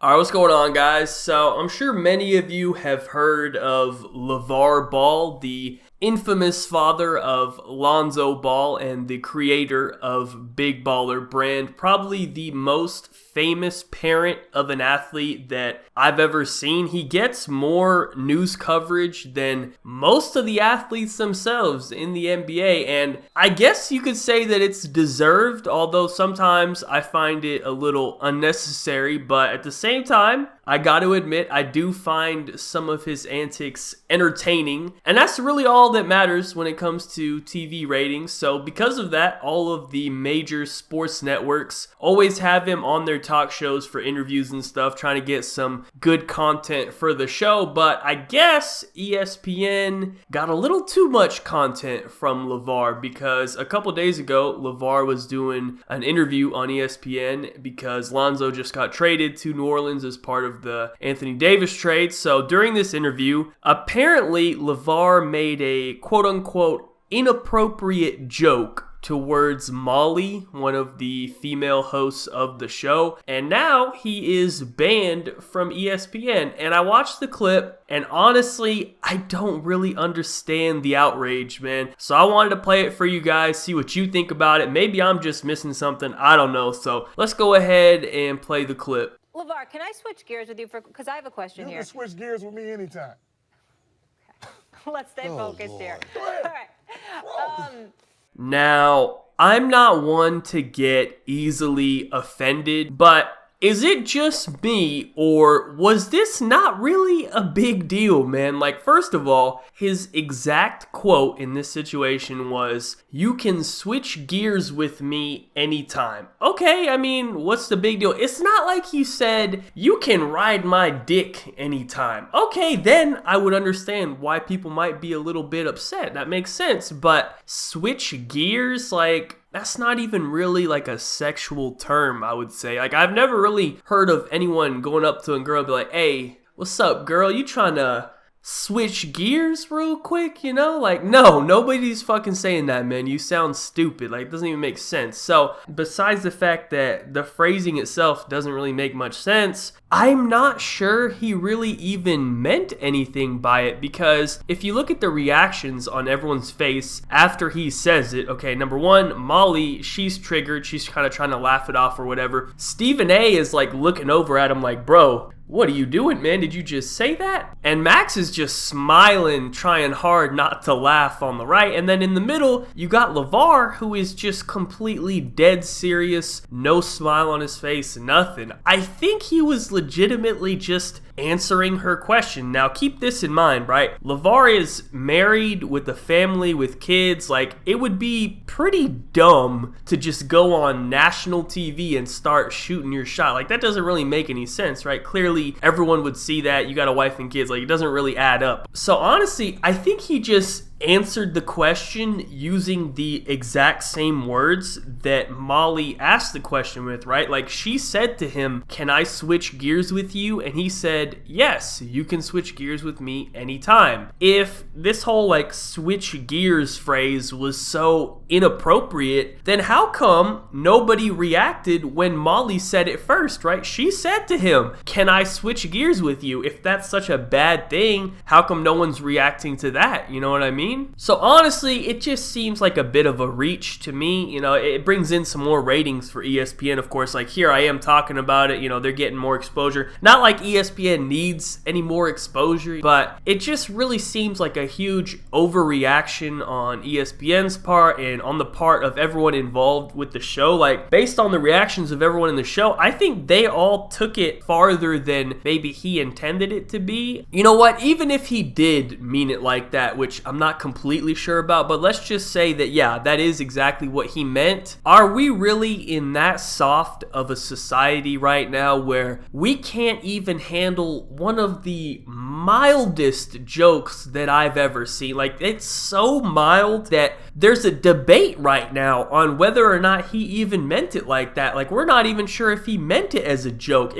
All right, what's going on, guys? So I'm sure many of you have heard of LaVar Ball, the infamous father of Lonzo Ball and the creator of Big Baller Brand, probably the most famous parent of an athlete that I've ever seen. He gets more news coverage than most of the athletes themselves in the NBA, and I guess you could say that it's deserved, although sometimes I find it a little unnecessary, but at the same time, I got to admit, I do find some of his antics entertaining, and that's really all that matters when it comes to TV ratings. So because of that, all of the major sports networks always have him on their talk shows for interviews and stuff, trying to get some good content for the show. But I guess ESPN got a little too much content from LaVar, because a couple days ago, LaVar was doing an interview on ESPN because Lonzo just got traded to New Orleans as part of the Anthony Davis trade. So during this interview, apparently LaVar made a quote-unquote inappropriate joke towards Molly, one of the female hosts of the show, and now he is banned from ESPN. And I watched the clip, and honestly, I don't really understand the outrage, man. So I wanted to play it for you guys, see what you think about it. Maybe I'm just missing something, I don't know. So let's go ahead and play the clip. LaVar, can I switch gears with you because I have a question here? You can switch gears with me anytime. Okay. Let's stay focused here. All right. Now, I'm not one to get easily offended, but is it just me, or was this not really a big deal, man? Like, first of all, his exact quote in this situation was, "You can switch gears with me anytime." Okay, I mean, what's the big deal? It's not like he said, "You can ride my dick anytime." Okay, then I would understand why people might be a little bit upset. That makes sense, but switch gears, like, that's not even really like a sexual term, I would say. Like, I've never really heard of anyone going up to a girl and be like, "Hey, what's up, girl? You trying to switch gears real quick?" You know, like, no, nobody's fucking saying that, man. You sound stupid. Like, it doesn't even make sense. So besides the fact that the phrasing itself doesn't really make much sense, I'm not sure he really even meant anything by it, because if you look at the reactions on everyone's face after he says it, okay, number one, Molly, she's triggered. She's kind of trying to laugh it off or whatever. Stephen A is like looking over at him like, "Bro, what are you doing, man? Did you just say that?" And Max is just smiling, trying hard not to laugh on the right. And then in the middle, you got LaVar, who is just completely dead serious, no smile on his face, nothing. I think he was legitimately just answering her question. Now, keep this in mind, right? LaVar is married with a family with kids. Like, it would be pretty dumb to just go on national TV and start shooting your shot. Like, that doesn't really make any sense, right? Clearly, everyone would see that. You got a wife and kids. Like, it doesn't really add up. So, honestly, I think he just answered the question using the exact same words that Molly asked the question with, right? Like, she said to him, "Can I switch gears with you?" And he said, "Yes, you can switch gears with me anytime." If this whole like switch gears phrase was so inappropriate, then how come nobody reacted when Molly said it first, right? She said to him, "Can I switch gears with you?" If that's such a bad thing, how come no one's reacting to that? You know what I mean? So honestly, it just seems like a bit of a reach to me. You know, it brings in some more ratings for ESPN, of course. Like, here I am talking about it, you know, they're getting more exposure. Not like ESPN needs any more exposure, but it just really seems like a huge overreaction on ESPN's part and on the part of everyone involved with the show. Like, based on the reactions of everyone in the show, I think they all took it farther than maybe he intended it to be. You know what? Even if he did mean it like that, which I'm not completely sure about, but let's just say that, yeah, that is exactly what he meant. Are we really in that soft of a society right now where we can't even handle one of the mildest jokes that I've ever seen. Like, it's so mild that there's a debate right now on whether or not he even meant it like that. Like, we're not even sure if he meant it as a joke.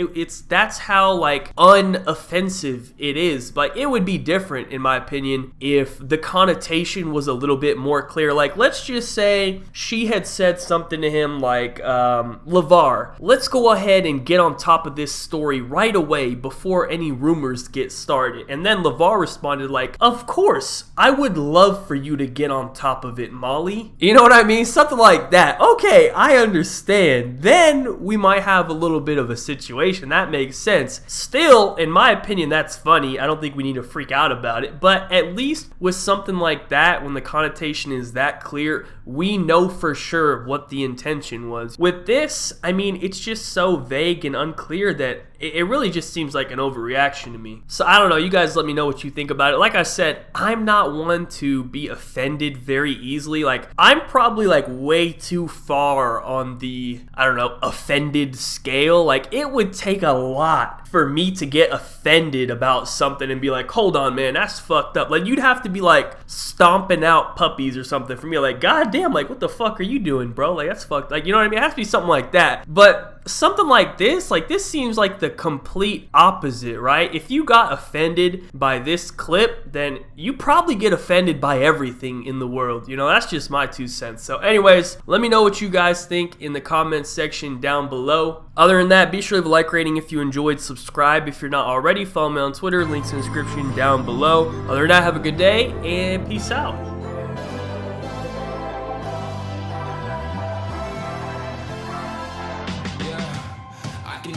That's how, like, unoffensive it is. But it would be different, in my opinion, if the connotation was a little bit more clear. Like, let's just say she had said something to him like, LaVar, let's go ahead and get on top of this story right away before any rumors get started. And then LaVar responded like, of course, I would love for you to get on top of it, Molly. You know what I mean? Something like that. Okay, I understand. Then we might have a little bit of a situation. That makes sense. Still, in my opinion, that's funny. I don't think we need to freak out about it. But at least with something like that, when the connotation is that clear, we know for sure what the intention was. With this, I mean, it's just so vague and unclear that it really just seems like an overreaction to me. So I don't know, you guys let me know what you think about it. Like I said, I'm not one to be offended very easily. Like, I'm probably like way too far on the, I don't know, offended scale. Like, it would take a lot for me to get offended about something and be like, hold on, man, that's fucked up. Like, you'd have to be like stomping out puppies or something for me. Like, god damn, like, what the fuck are you doing, bro? Like, that's fucked. Like, you know what I mean? It has to be something like that. But something like this seems like the complete opposite, right? If you got offended by this clip, then you probably get offended by everything in the world. You know, that's just my 2 cents. So anyways, let me know what you guys think in the comments section down below. Other than that, be sure to leave a like rating if you enjoyed, subscribe if you're not already, follow me on Twitter, links in the description down below. Other than that, have a good day and peace out.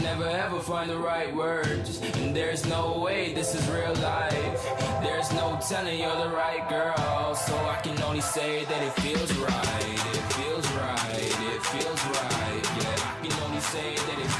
Never ever find the right words, and there's no way this is real life. There's no telling you're the right girl, so I can only say that it feels right. It feels right, it feels right. Yeah, I can only say that it feels